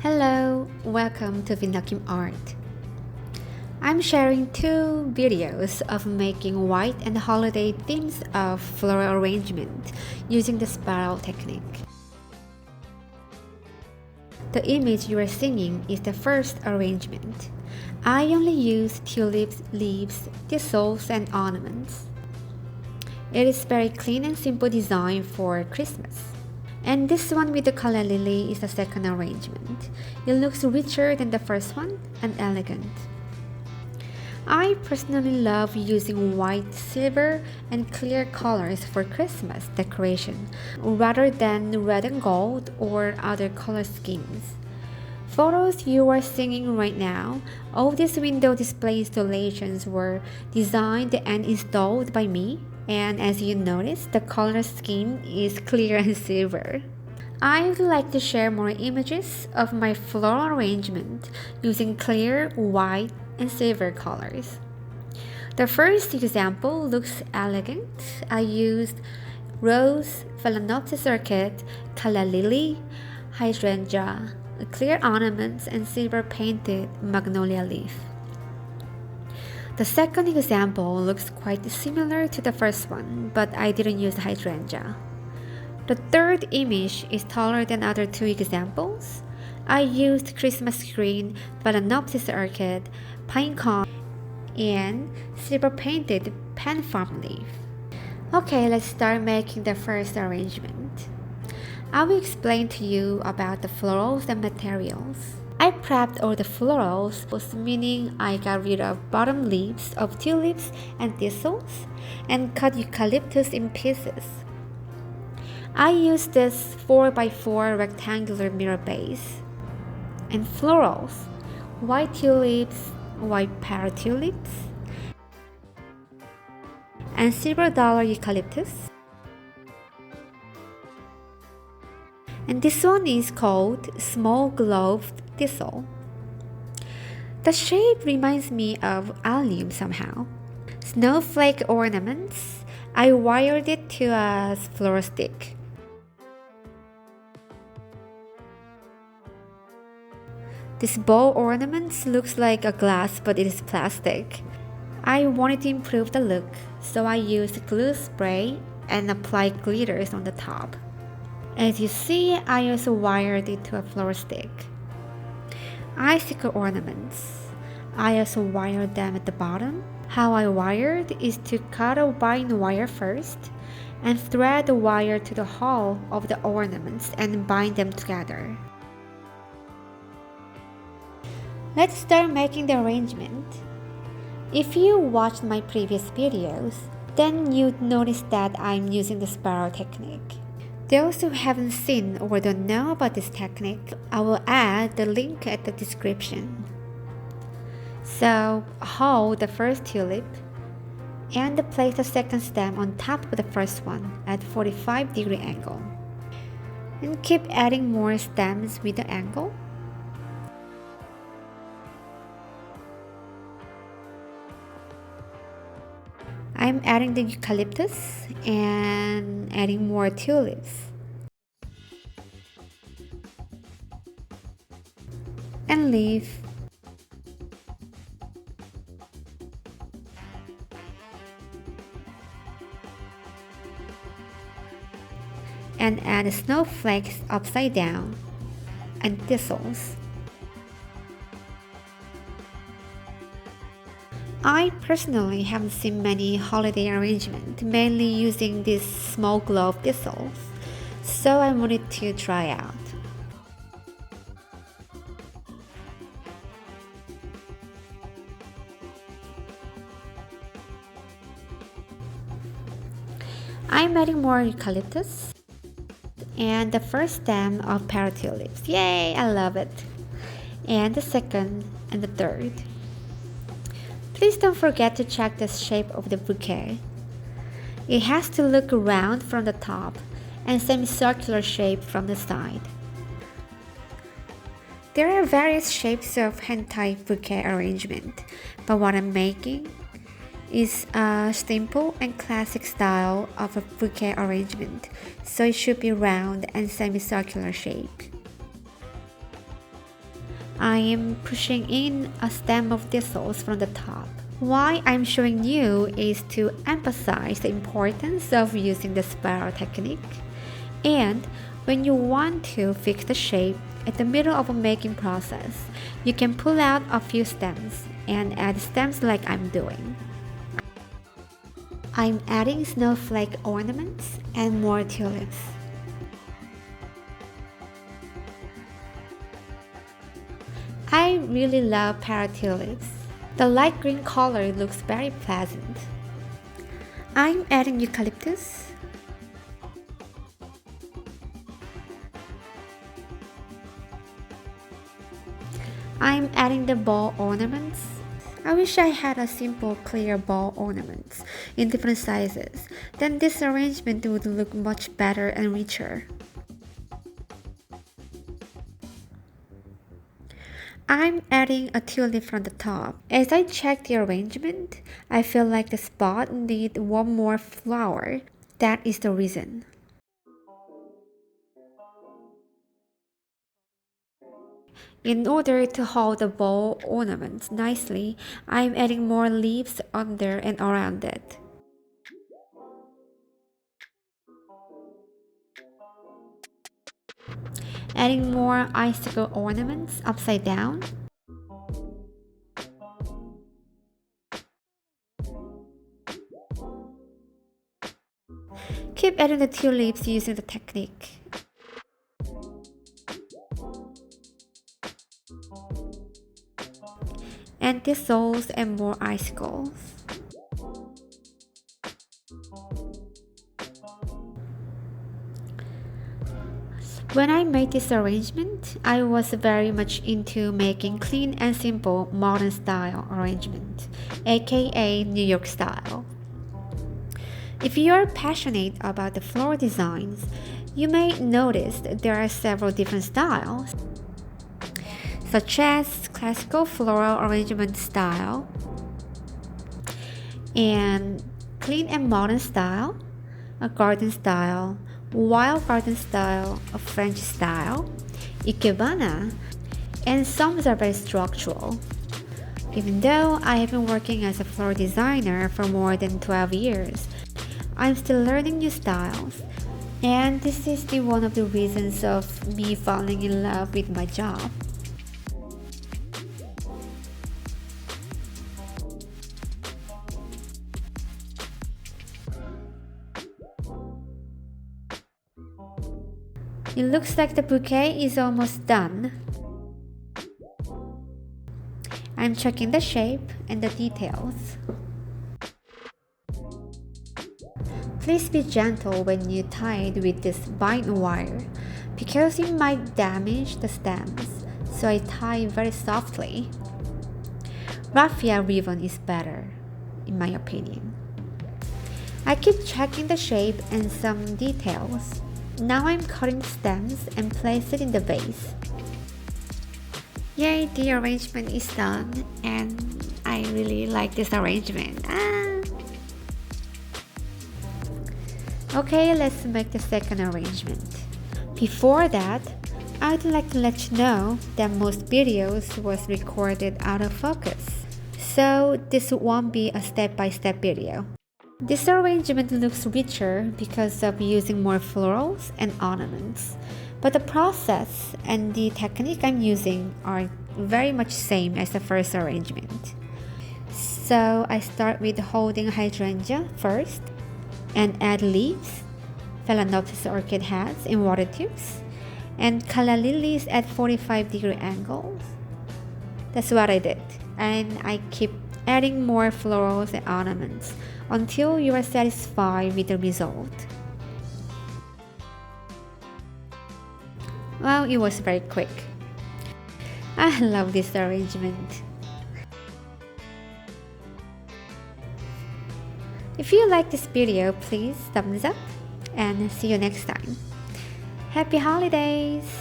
Hello, welcome to Binna Kim Art. I'm sharing two videos of making white and holiday themes of floral arrangement using the spiral technique. The image you are seeing is the first arrangement. I only use tulips, leaves, thistles, and ornaments. It is very clean and simple design for Christmas. And this one with the calla lily is the second arrangement. It looks richer than the first one and elegant. I personally love using white, silver, and clear colors for Christmas decoration rather than red and gold or other color schemes. Photos you are seeing right now, all these window display installations were designed and installed by me, and as you notice, the color scheme is clear and silver. I would like to share more images of my floral arrangement using clear, white, and silver colors. The first example looks elegant. I used rose, phalaenopsis orchid, calla lily, hydrangea, clear ornaments, and silver painted magnolia leaf. The second example looks quite similar to the first one, but I didn't use hydrangea. The third image is taller than other two examples. I used Christmas green, phalaenopsis orchid, pine cone, and silver painted pan farm leaf. Okay, let's start making the first arrangement. I will explain to you about the florals and materials. I prepped all the florals, meaning I got rid of bottom leaves of tulips and thistles and cut eucalyptus in pieces. I used this 4x4 rectangular mirror base. And florals, white tulips, white parrot tulips, and silver dollar eucalyptus. And this one is called small gloved thistle. The shape reminds me of allium somehow. Snowflake ornaments, I wired it to a floral stick. This bow ornament looks like a glass, but it is plastic. I wanted to improve the look, so I used glue spray and applied glitters on the top. As you see, I also wired it to a floral stick. Icicle ornaments, I also wired them at the bottom. How I wired is to cut a vine wire first and thread the wire to the hull of the ornaments and bind them together. Let's start making the arrangement. If you watched my previous videos, then you'd notice that I'm using the spiral technique. Those who haven't seen or don't know about this technique, I will add the link at the description. So, hold the first tulip and place the second stem on top of the first one at 45-degree angle. And keep adding more stems with the angle. I'm adding the eucalyptus and adding more tulips. And leaf. And add snowflakes upside down and thistles. I personally haven't seen many holiday arrangements, mainly using these small glove thistles, so I wanted to try out. I'm adding more eucalyptus and the first stem of parrot tulips. Yay, I love it! And the second and the third. Please don't forget to check the shape of the bouquet. It has to look round from the top and semicircular shape from the side. There are various shapes of hand-tied bouquet arrangement, but what I'm making is a simple and classic style of a bouquet arrangement, so it should be round and semicircular shape. I am pushing in a stem of thistles from the top. Why I'm showing you is to emphasize the importance of using the spiral technique. And when you want to fix the shape at the middle of a making process, you can pull out a few stems and add stems like I'm doing. I'm adding snowflake ornaments and more tulips. I really love parrot tulips. The light green color looks very pleasant. I'm adding eucalyptus. I'm adding the ball ornaments. I wish I had a simple clear ball ornaments in different sizes. Then this arrangement would look much better and richer. I'm adding a tulip from the top. As I check the arrangement, I feel like the spot needs one more flower. That is the reason. In order to hold the bowl ornaments nicely, I'm adding more leaves under and around it. Adding more icicle ornaments upside down. Keep adding the tulips using the technique. And thistles and more icicles. When I made this arrangement, I was very much into making clean and simple modern style arrangement, aka New York style. If you are passionate about the floral designs, you may notice that there are several different styles, such as classical floral arrangement style, and clean and modern style, a garden style, wild garden style, a French style, ikebana, and some are very structural. Even though I have been working as a floral designer for more than 12 years, I'm still learning new styles, and this is one of the reasons of me falling in love with my job. It looks like the bouquet is almost done. I'm checking the shape and the details. Please be gentle when you tie it with this bind wire because it might damage the stems, so I tie very softly. Raffia ribbon is better, in my opinion. I keep checking the shape and some details. Now I'm cutting stems and place it in the vase. Yay, the arrangement is done and I really like this arrangement. Okay, let's make the second arrangement. Before that, I'd like to let you know that most videos was recorded out of focus, so this won't be a step-by-step video. This arrangement looks richer because of using more florals and ornaments, but the process and the technique I'm using are very much same as the first arrangement. So I start with holding hydrangea first and add leaves, phalaenopsis orchid heads in water tubes, and calla lilies at 45-degree angles. That's what I did, and I keep adding more florals and ornaments until you are satisfied with the result. Well, it was very quick. I love this arrangement. If you like this video, please thumbs up and see you next time. Happy holidays!